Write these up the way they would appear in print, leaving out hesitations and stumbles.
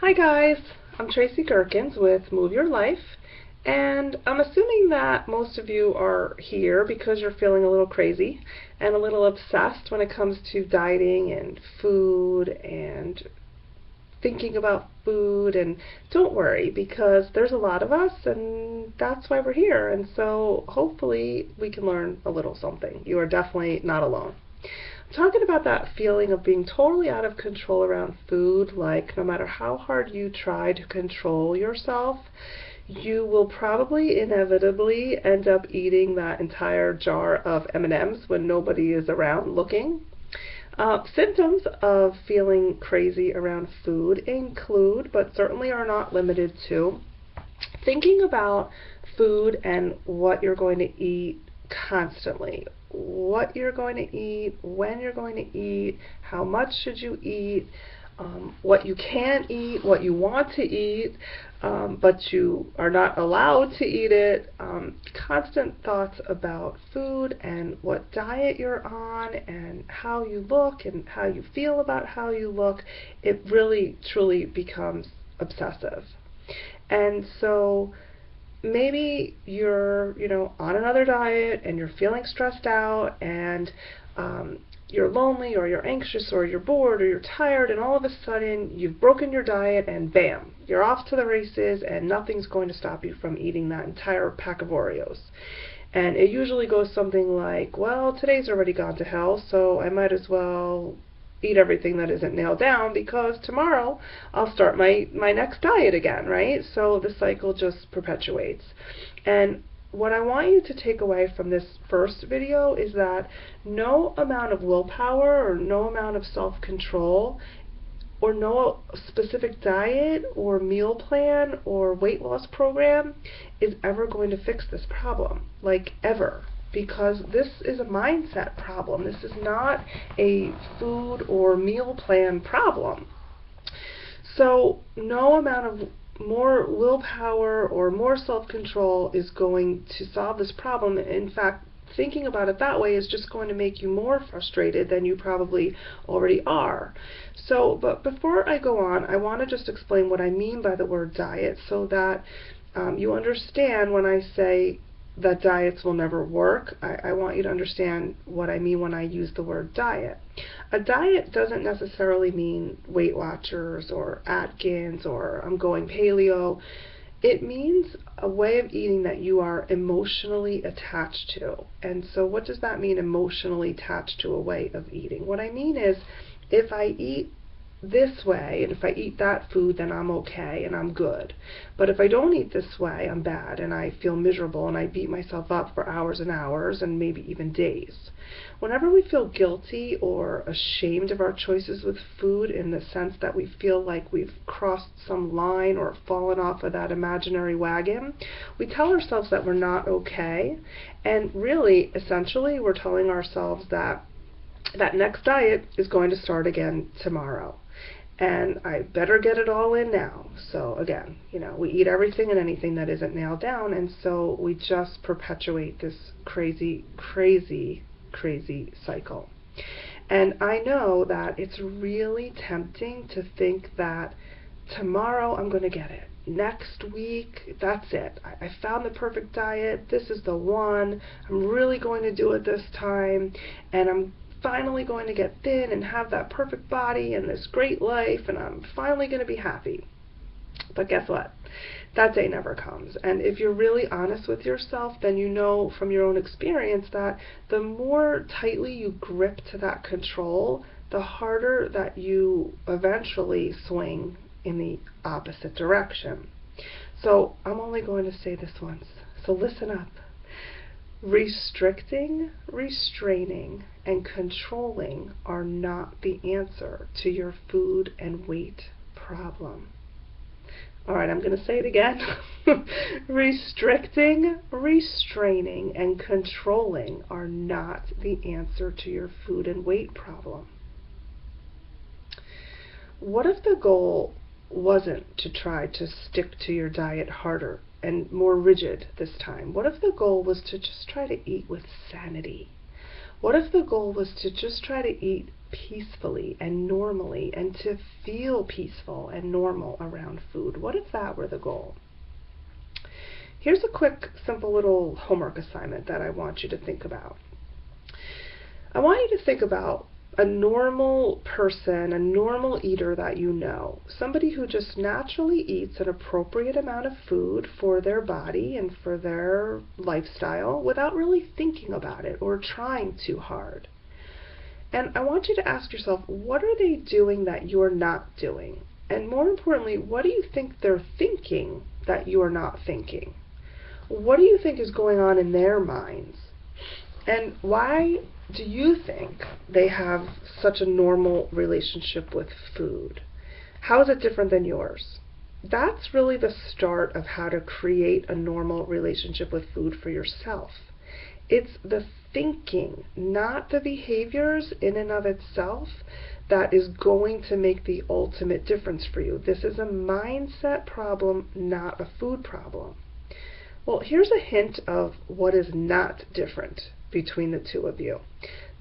Hi guys, I'm Tracy Gerkins with Move Your Life, and I'm assuming that most of you are here because you're feeling a little crazy and a little obsessed when it comes to dieting and food and thinking about food. And don't worry, because there's a lot of us and that's why we're here, and so hopefully we can learn a little something. You are definitely not alone. Talking about that feeling of being totally out of control around food, like no matter how hard you try to control yourself, you will probably inevitably end up eating that entire jar of M&Ms when nobody is around looking. Symptoms of feeling crazy around food include, but certainly are not limited to, thinking about food and what you're going to eat constantly. What you're going to eat, when you're going to eat, how much should you eat, what you can't eat, what you want to eat, but you are not allowed to eat it. Constant thoughts about food and what diet you're on and how you look and how you feel about how you look. It really, truly becomes obsessive. And so maybe you're, on another diet and you're feeling stressed out and you're lonely or you're anxious or you're bored or you're tired, and all of a sudden you've broken your diet and bam, you're off to the races and nothing's going to stop you from eating that entire pack of Oreos. And it usually goes something like, well, today's already gone to hell, so I might as well eat everything that isn't nailed down because tomorrow I'll start my next diet again, right? So the cycle just perpetuates. And what I want you to take away from this first video is that no amount of willpower or no amount of self-control or no specific diet or meal plan or weight loss program is ever going to fix this problem, like ever. Because this is a mindset problem. This is not a food or meal plan problem. So no amount of more willpower or more self-control is going to solve this problem. In fact, thinking about it that way is just going to make you more frustrated than you probably already are. So, but before I go on, I want to just explain what I mean by the word diet so that you understand when I say that diets will never work. I want you to understand what I mean when I use the word diet. A diet doesn't necessarily mean Weight Watchers or Atkins or I'm going paleo. It means a way of eating that you are emotionally attached to. And so what does that mean, emotionally attached to a way of eating? What I mean is, if I eat this way and if I eat that food, then I'm okay and I'm good. But if I don't eat this way, I'm bad and I feel miserable and I beat myself up for hours and hours and maybe even days. Whenever we feel guilty or ashamed of our choices with food, in the sense that we feel like we've crossed some line or fallen off of that imaginary wagon, we tell ourselves that we're not okay, and really, essentially, we're telling ourselves that that next diet is going to start again tomorrow. And I better get it all in now. So again, we eat everything and anything that isn't nailed down, and so we just perpetuate this crazy, crazy, crazy cycle. And I know that it's really tempting to think that tomorrow I'm going to get it. Next week, that's it. I found the perfect diet. This is the one. I'm really going to do it this time. And I'm finally going to get thin and have that perfect body and this great life, and I'm finally going to be happy. But guess what? That day never comes. And if you're really honest with yourself, then you know from your own experience that the more tightly you grip to that control, the harder that you eventually swing in the opposite direction. So I'm only going to say this once, so listen up. Restricting, restraining, and controlling are not the answer to your food and weight problem. Alright, I'm going to say it again. Restricting, restraining, and controlling are not the answer to your food and weight problem. What if the goal wasn't to try to stick to your diet harder and more rigid this time? What if the goal was to just try to eat with sanity? What if the goal was to just try to eat peacefully and normally, and to feel peaceful and normal around food? What if that were the goal? Here's a quick, simple little homework assignment that I want you to think about. I want you to think about a normal person, a normal eater that you know, somebody who just naturally eats an appropriate amount of food for their body and for their lifestyle without really thinking about it or trying too hard. And I want you to ask yourself, what are they doing that you're not doing? And more importantly, what do you think they're thinking that you're not thinking? What do you think is going on in their minds? And why do you think they have such a normal relationship with food? How is it different than yours? That's really the start of how to create a normal relationship with food for yourself. It's the thinking, not the behaviors in and of itself, that is going to make the ultimate difference for you. This is a mindset problem, not a food problem. Well, here's a hint of what is not different between the two of you.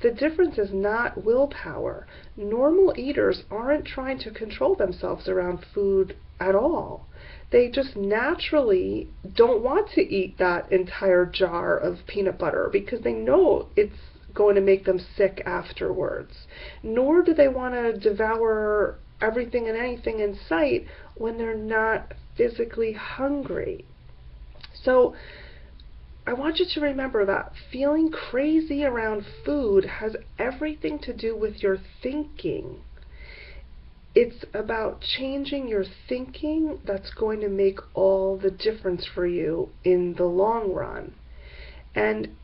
The difference is not willpower. Normal eaters aren't trying to control themselves around food at all. They just naturally don't want to eat that entire jar of peanut butter because they know it's going to make them sick afterwards. Nor do they want to devour everything and anything in sight when they're not physically hungry. So I want you to remember that feeling crazy around food has everything to do with your thinking. It's about changing your thinking that's going to make all the difference for you in the long run. And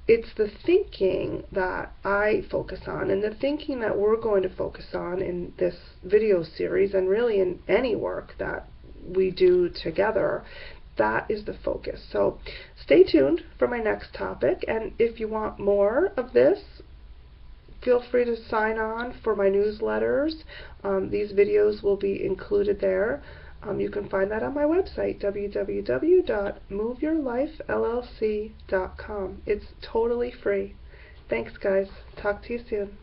it's the thinking that I focus on, and the thinking that we're going to focus on in this video series, and really in any work that we do together. That is the focus. So stay tuned for my next topic, and if you want more of this, feel free to sign on for my newsletters. These videos will be included there. You can find that on my website, www.moveyourlifellc.com. It's totally free. Thanks, guys. Talk to you soon.